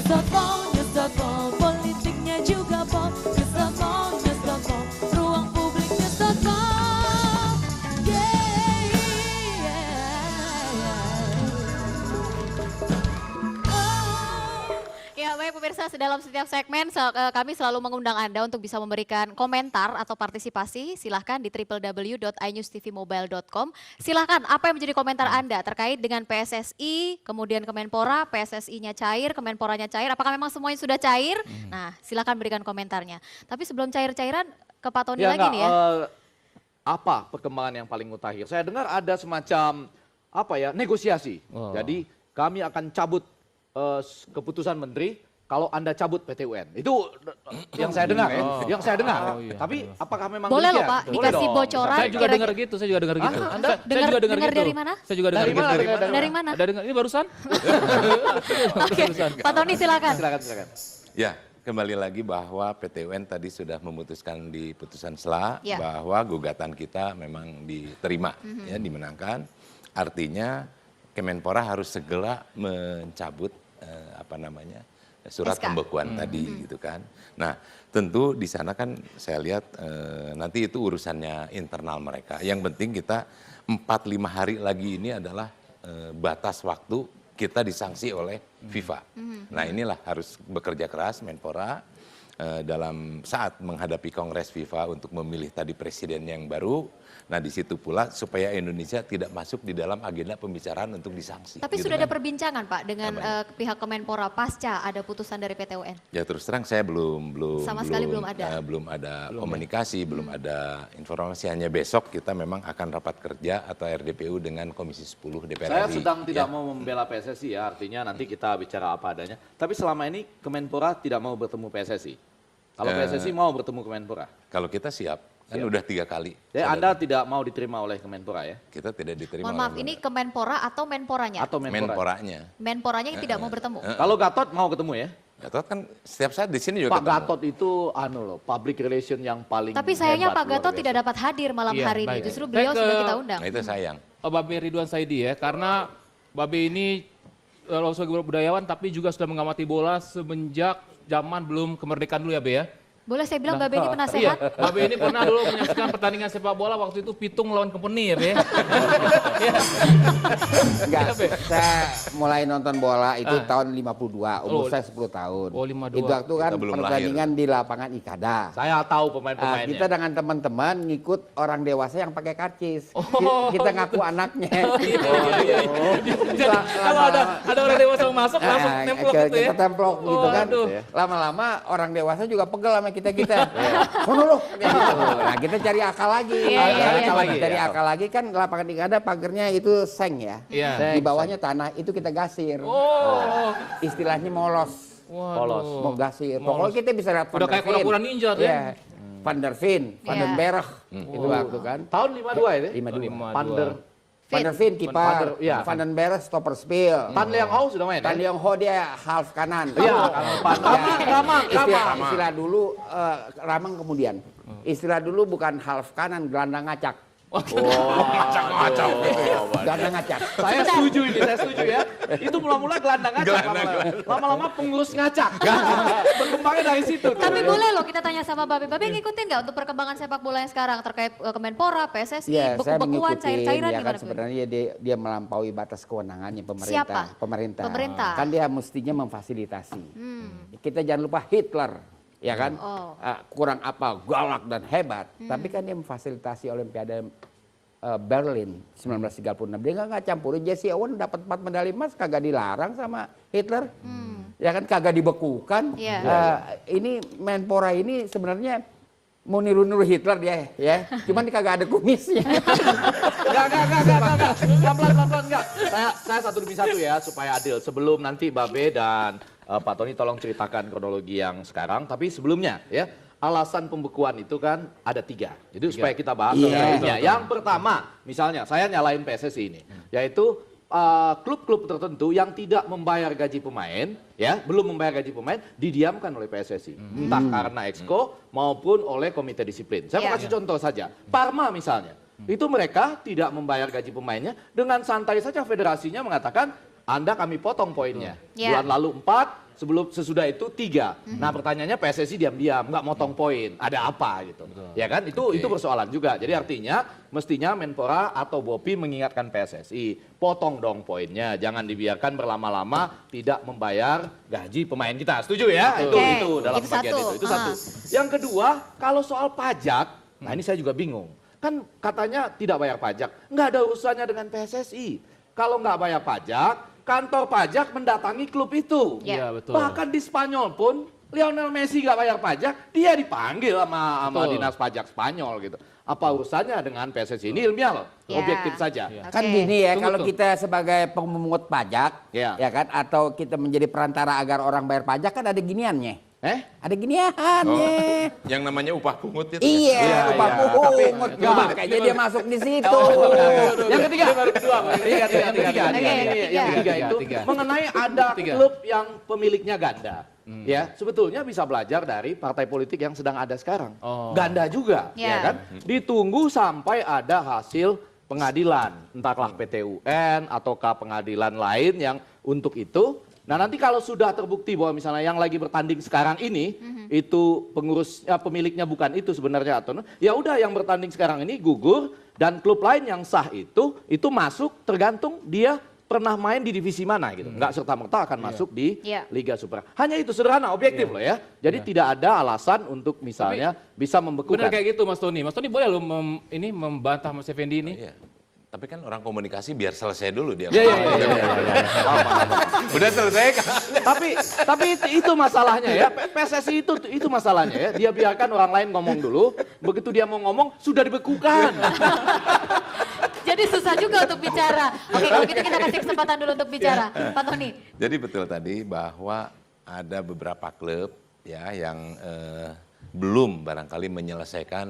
nyesot pol, politiknya juga pol, nyesot pol, ruang publik nyesot pol. Yeah, Ya baik pemirsa, dalam setiap segmen kami selalu mengundang Anda untuk bisa memberikan komentar atau partisipasi. Silahkan di www.inewstvmobile.com. Silahkan apa yang menjadi komentar Anda terkait dengan PSSI, kemudian Kemenpora, PSSI-nya cair, Kemenporanya cair. Apakah memang semuanya sudah cair? Nah silahkan berikan komentarnya. Tapi sebelum cair-cairan ke Pak Tony lagi nih ya. Apa perkembangan yang paling mutakhir? Saya dengar ada semacam negosiasi. Jadi kami akan cabut keputusan menteri kalau Anda cabut PT UN. Itu yang saya dengar ya. Yang saya dengar. Tapi apakah memang Boleh loh demikian? Pak, dikasih bocoran. Saya juga dengar gitu, saya juga dengar gitu. Anda Saya juga dengar gitu. dari mana? Saya juga dengar Dari gitu. mana? Dari mana? Ada dengar ini barusan? Oke, Pak Tony silakan. Silakan. Ya, kembali lagi bahwa PT UN tadi sudah memutuskan di putusan SELA Ya. bahwa gugatan kita memang diterima, ya, dimenangkan. Artinya Kemenpora harus segera mencabut surat SK. pembekuan tadi gitu kan. Nah, tentu di sana kan saya lihat nanti itu urusannya internal mereka. Yang penting kita 4-5 hari lagi ini adalah batas waktu kita disanksi oleh FIFA. Nah, inilah harus bekerja keras Menpora dalam saat menghadapi Kongres FIFA untuk memilih tadi presiden yang baru. Nah, di situ pula supaya Indonesia tidak masuk di dalam agenda pembicaraan untuk disanksi. Tapi gitu sudah kan. ada perbincangan Pak dengan pihak Kemenpora pasca ada putusan dari PT UN? Ya terus terang saya belum Sama sekali belum ada. belum ada komunikasi, belum ada informasi. Hanya besok kita memang akan rapat kerja atau RDPU dengan Komisi 10 DPR Saya RI. sedang tidak mau membela PSSI ya, artinya nanti kita bicara apa adanya. Tapi selama ini Kemenpora tidak mau bertemu PSSI. Kalau PSSI mau bertemu Kemenpora. Kalau kita siap, kan udah 3 kali. Ya, Anda tidak mau diterima oleh Kemenpora ya? Kita tidak diterima. Mohon maaf, oleh ini Kemenpora atau Menporanya? Atau Menpora? Menporanya. Menporanya yang tidak mau bertemu. Kalau Gatot mau ketemu ya? Gatot kan setiap saat di sini juga Pak Gatot itu public relation yang paling Tapi sayangnya hebat, Pak Gatot luar tidak dapat hadir malam Iya, hari ini. baik. Justru beliau Saya sudah kita undang. Nah itu sayang. Babe Ridwan Saidi ya, karena Babe ini sebagai budayawan tapi juga sudah mengamati bola semenjak zaman belum kemerdekaan dulu ya Be ya. Boleh saya bilang Babe ini penasehat? Babe ini pernah dulu menyaksikan pertandingan sepak bola waktu itu Pitung lawan Company ya Be. Enggak, Be? saya mulai nonton bola itu tahun 52, umur Oh. saya 10 tahun. Oh, 52. Itu waktu kan Kita belum pertandingan di lapangan Ikada. Saya tahu Ah, pemain-pemainnya. kita dengan teman-teman ngikut orang dewasa yang pakai karcis. Oh. Kita ngaku anaknya. Iya. Jadi kalau ada orang dewasa yang masuk langsung nemplok gitu ya. Kita templok gitu kan. Waduh. Lama-lama orang dewasa juga pegel sama kita-kita. Sono lu. Nah, kita cari akal lagi. Iya. Cari akal lagi kan lapangan Ikada pagernya itu seng ya. Iya. Di bawahnya tanah itu kita gasir. Oh. Istilahnya molos. Waduh. Mau gasir. Molos. Pokoknya kita bisa lihat Van Udah der kayak Veen. kura-kura ninja tuh ya. Iya. Van der Veen, Van den Iya. Berg. Itu waktu kan. Tahun 52 itu? 52. Pander. Van der Veen Van kiper, der- iya. Van den Berg stopper spill. Tan Leong Hau sudah main Tan ya? Leong Ho dia half kanan. Iya, Ramang. Istilah dulu Ramang kemudian. Istilah dulu bukan half kanan, gelandang ngacak. Ngacak-ngacak. Gelandang ngacak. Saya setuju ya. Itu mula-mula gelandang ngacak. Lama-lama pengurus ngacak. Berkembangnya dari situ. Tapi boleh loh kita tanya sama Babe. Babe ngikutin nggak untuk perkembangan sepak bola yang sekarang terkait Kemenpora, PSSI, Iya, saya beku-bekuan, mengikuti. cair-cairan Ya kan gimana? sebenarnya dia melampaui batas kewenangannya pemerintah. Siapa? Pemerintah. Pemerintah. Kan dia mestinya memfasilitasi. Kita jangan lupa Hitler, ya kan? Oh. Kurang apa? Galak dan hebat. Tapi kan dia memfasilitasi Olimpiade Berlin 1936. Dia nggak campurin. Jesse Owens dapat 4 medali emas kagak dilarang sama Hitler. Ya kan kagak dibekukan. Iya. Ini Menpora ini sebenarnya mau niru-niru Hitler dia ya. Cuman kagak ada kumisnya. Enggak. Pelan-pelan enggak. Saya satu demi satu ya supaya adil. Sebelum nanti Babe dan Pak Tony tolong ceritakan kronologi yang sekarang. Tapi sebelumnya ya, alasan pembekuan itu kan ada 3. Jadi supaya kita bahas kronologinya. Yang pertama, misalnya saya nyalain PSSI ini, yaitu klub-klub tertentu yang tidak membayar gaji pemain, ya belum membayar gaji pemain, didiamkan oleh PSSI, entah karena Exco maupun oleh Komite Disiplin. Saya mau kasih contoh saja, Parma misalnya, itu mereka tidak membayar gaji pemainnya, dengan santai saja federasinya mengatakan Anda kami potong poinnya. Ya. Bulan lalu 4, sesudah itu 3. Nah pertanyaannya PSSI diam-diam, nggak motong poin. Ada apa gitu. Ya kan, itu persoalan juga. Jadi artinya mestinya Menpora atau Bopi mengingatkan PSSI, potong dong poinnya. Jangan dibiarkan berlama-lama tidak membayar gaji pemain kita. Setuju ya? Oke. Itu dalam Itu bagian satu. itu. Itu satu. Yang kedua, kalau soal pajak, nah ini saya juga bingung. Kan katanya tidak bayar pajak. Nggak ada urusannya dengan PSSI. Kalau nggak bayar pajak, kantor pajak mendatangi klub itu. Ya. Iya, betul. Bahkan di Spanyol pun, Lionel Messi nggak bayar pajak, dia dipanggil sama Betul. dinas pajak Spanyol gitu. Apa urusannya dengan PSSI? Ini ilmiah loh, Ya. objektif saja. Oke. Kan gini ya, Tunggu, kalau tunggu. kita sebagai pemungut pajak, Ya. ya kan, atau kita menjadi perantara agar orang bayar pajak kan ada giniannya. Ada Oh, giniannya. yang namanya upah pungut itu. Iya, Iya, upah iya. pungut. Tapi- Makanya dia masuk di situ. Yang ketiga, yang ketiga, Oke, yang ketiga itu Tiga. mengenai ada Tiga. klub yang pemiliknya ganda. Ya, sebetulnya bisa belajar dari partai politik yang sedang ada sekarang. Oh. Ganda juga, Ya. ya kan? Ditunggu sampai ada hasil pengadilan, entahlah PT UN ataukah pengadilan lain yang untuk itu. Nah, nanti kalau sudah terbukti bahwa misalnya yang lagi bertanding sekarang ini itu pemiliknya bukan itu sebenarnya atau ya udah yang bertanding sekarang ini gugur dan klub lain yang sah itu masuk tergantung dia pernah main di divisi mana gitu. Nggak serta-merta akan masuk di Iya. Liga Super. Hanya itu sederhana, objektif loh ya. Jadi tidak ada alasan untuk misalnya bisa Benar membekukan. kayak gitu Mas Tony. Mas Tony boleh loh membantah Mas Effendi ini. Iya. Tapi kan orang komunikasi biar selesai dulu dia. Iya. Udah selesai kan? tapi itu masalahnya ya. PSSI itu masalahnya ya. Dia biarkan orang lain ngomong dulu, begitu dia mau ngomong sudah dibekukan. Jadi susah juga untuk bicara. Oke, kalau gitu kita kasih kesempatan dulu untuk bicara. Pak Tony. Jadi betul tadi bahwa ada beberapa klub ya yang belum barangkali menyelesaikan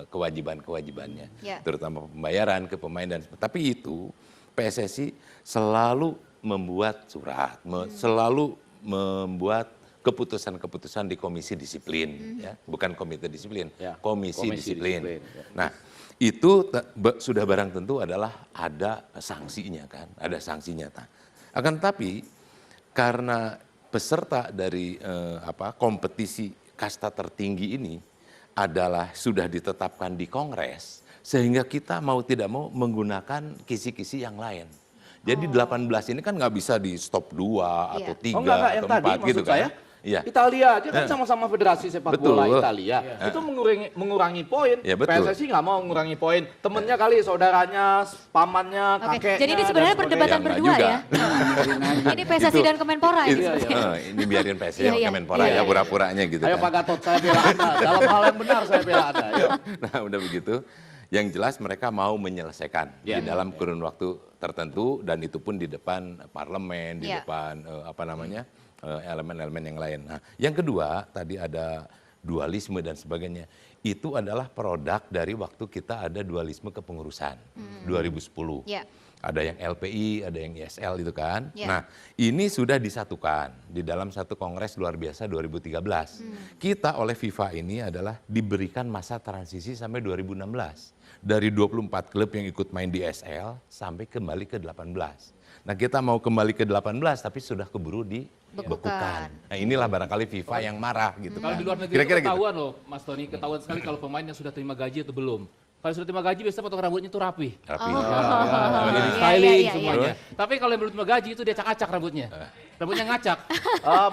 kewajiban-kewajibannya, Ya. terutama pembayaran ke pemain dan tapi itu PSSI selalu membuat surat, selalu membuat keputusan-keputusan di komisi disiplin, ya, bukan komite disiplin, Ya, komisi komisi disiplin. disiplin, ya. Nah, itu sudah barang tentu adalah ada sanksinya kan, ada sanksinya. Akan tapi karena peserta dari kompetisi kasta tertinggi ini adalah sudah ditetapkan di Kongres, sehingga kita mau tidak mau menggunakan kisi-kisi yang lain. Jadi 18 ini kan nggak bisa di stop 2 atau 3 Oh enggak, yang atau tadi 4 gitu maksud saya. kan. Iya. Italia aja kan sama-sama federasi sepak Betul. bola Italia. Itu mengurangi poin. Ya, betul. PSSI nggak mau mengurangi poin. Temennya kali, saudaranya, pamannya, Oke, kakeknya. jadi ini sebenarnya dan perdebatan Ya, enggak berdua juga. ya. Ini PSSI Itu- dan Kemenpora ini Itu- sepertinya. ini biarin PSSI Iya, sama iya. Kemenpora Iya, ya iya. pura-puranya gitu Ayo kan. Pak Gatot, saya bela Anda. Dalam hal yang benar saya bela Anda. Ayo. Nah udah begitu, yang jelas mereka mau menyelesaikan Ya. di dalam kurun waktu tertentu dan itu pun di depan parlemen, di Ya. depan elemen-elemen yang lain. Nah, yang kedua tadi ada dualisme dan sebagainya. Itu adalah produk dari waktu kita ada dualisme kepengurusan 2010. Ya. Ada yang LPI, ada yang ISL itu kan. Ya. Nah, ini sudah disatukan di dalam satu kongres luar biasa 2013. Kita oleh FIFA ini adalah diberikan masa transisi sampai 2016. Dari 24 klub yang ikut main di ISL sampai kembali ke 18. Nah, kita mau kembali ke 18 tapi sudah keburu dibekukan. Nah, inilah barangkali FIFA yang marah gitu Kalau kan. di luar negeri Kira-kira itu gitu. ketahuan loh Mas Tony, ketahuan sekali kalau pemain yang sudah terima gaji atau belum. Kalau sudah terima gaji biasanya potong rambutnya itu rapi. Rapi. Jadi Iya, styling iya, iya, semuanya. Tapi kalau yang belum terima gaji itu dia acak-acak rambutnya. Rambutnya ngacak.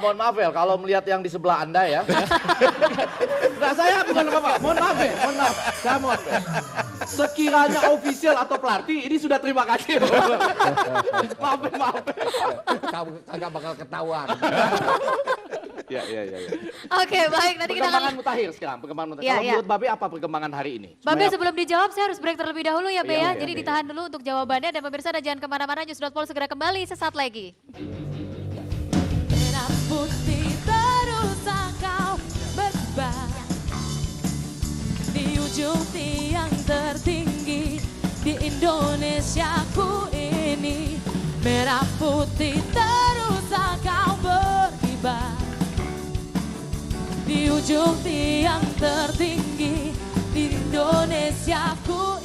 Mohon maaf ya, kalau melihat yang di sebelah Anda ya. Enggak, saya bukan apa-apa. Mohon maaf ya, mohon maaf. Saya mohon maaf. Sekiranya official atau pelatih, ini sudah terima kasih. Maaf ya, maaf ya. Kagak bakal ketahuan. Ya. Oke, baik. Nanti kita Perkembangan akan... mutakhir sekarang, perkembangan mutakhir. Ya, Kalau ya. menurut Babe apa perkembangan hari ini? Babe sebelum dijawab saya harus break terlebih dahulu ya Be Iya, ya. iya, Jadi iya. ditahan dulu untuk jawabannya dan pemirsa dan jangan kemana-mana. News.pol segera kembali sesaat lagi. Merah putih terus kau berkibar di ujung tiang tertinggi di Indonesiaku ini. Merah putih terus kau berkibar di ujung tiang tertinggi di Indonesiaku